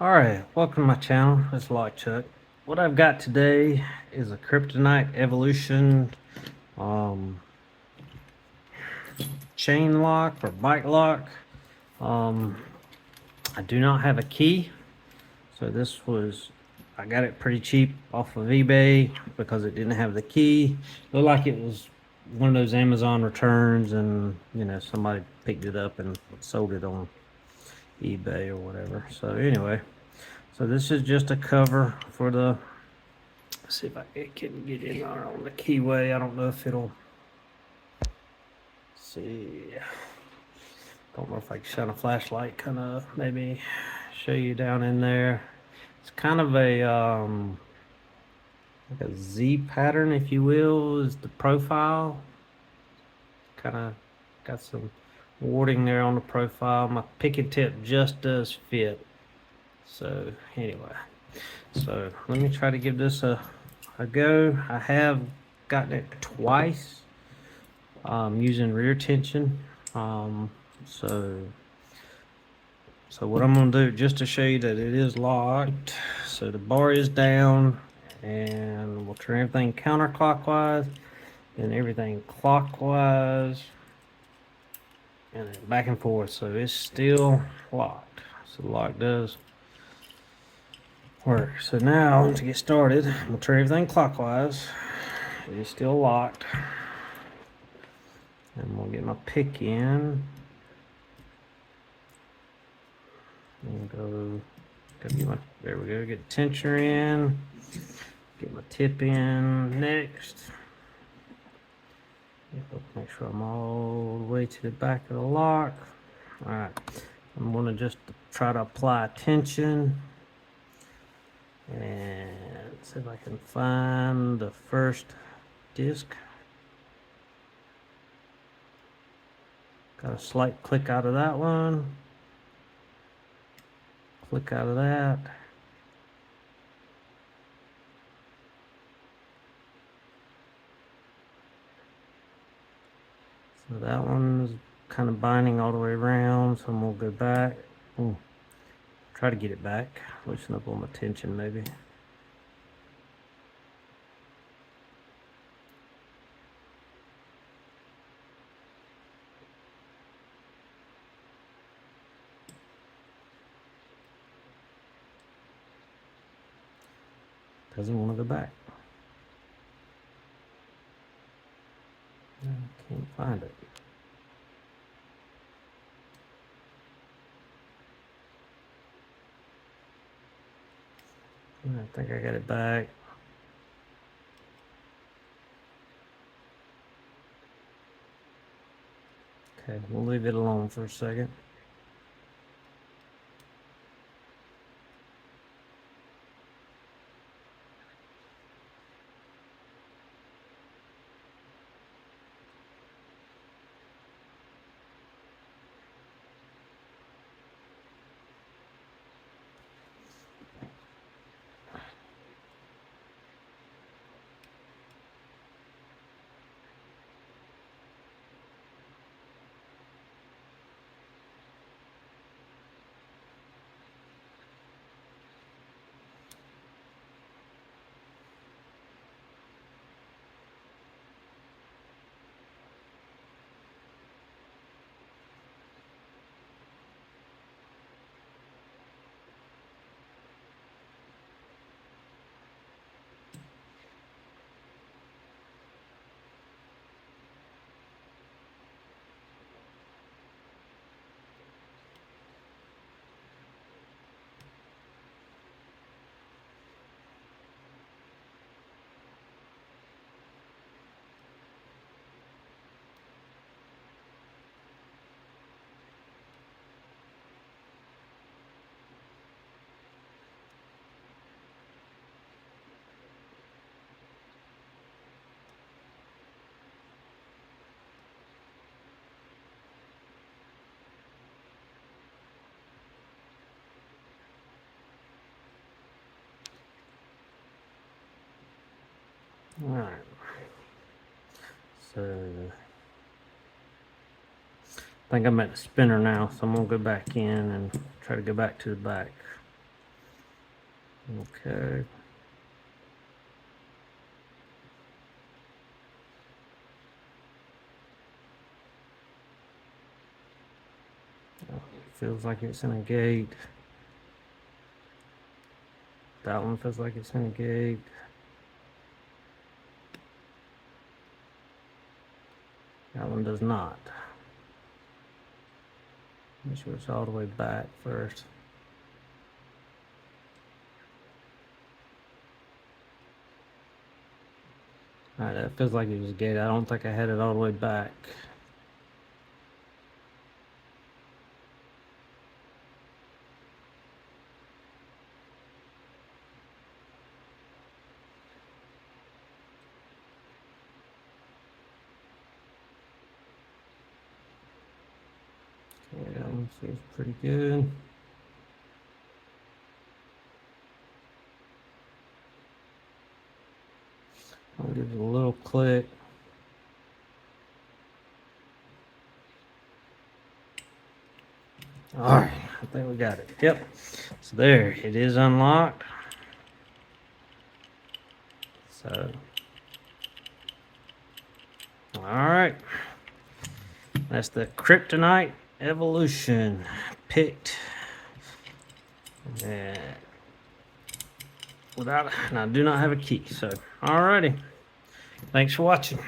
Alright, welcome to my channel. It's Lock Chuck. What I've got today is a Kryptonite Evolution um, chain lock or bike lock. Um, I do not have a key, so I got it pretty cheap off of eBay because it didn't have the key. Looked like it was one of those Amazon returns, and somebody picked it up and sold it on eBay or whatever. So anyway, so this is just a cover for the. Let's see if I can get in there on the keyway. I don't know if it'll. See. Don't know if I can shine a flashlight, kind of maybe show you down in there. It's kind of a like a Z pattern, if you will, is the profile. Kind of got some warding there on the profile. My picking tip just does fit. So anyway, so let me try to give this a go. I have gotten it twice using rear tension. So what I'm going to do, just to show you that it is locked, so the bar is down, and we'll turn everything counterclockwise and everything clockwise, and then back and forth. So it's still locked. So the lock does work. So now to get started, we'll turn everything clockwise. It is still locked, and we'll get my pick in. And go get my, there we go, get the tensioner in, get my tip in next. Make sure I'm all the way to the back of the lock. All right, I'm gonna just try to apply tension and see if I can find the first disc. Got a slight click out of that one. Click out of that. So that one is kind of binding all the way around, so I'm gonna go back. Try to get it back. Loosen up on my tension maybe. Doesn't want to go back. I can't find it. I think I got it back. Okay, we'll leave it alone for a second. All right. So I think I'm at the spinner now, so I'm gonna go back in and try to go back to the back. Okay. Feels like it's in a gate. That one feels like it's in a gate. That one does not. Make sure it's all the way back first. All right, that feels like it was a gate. I don't think I had it all the way back. Okay, that one feels pretty good. I'll give it a little click. All right, I think we got it. Yep. So there, it is unlocked. So, all right. That's the Kryptonite Evolution picked. And without, and I do not have a key. So, alrighty. Thanks for watching.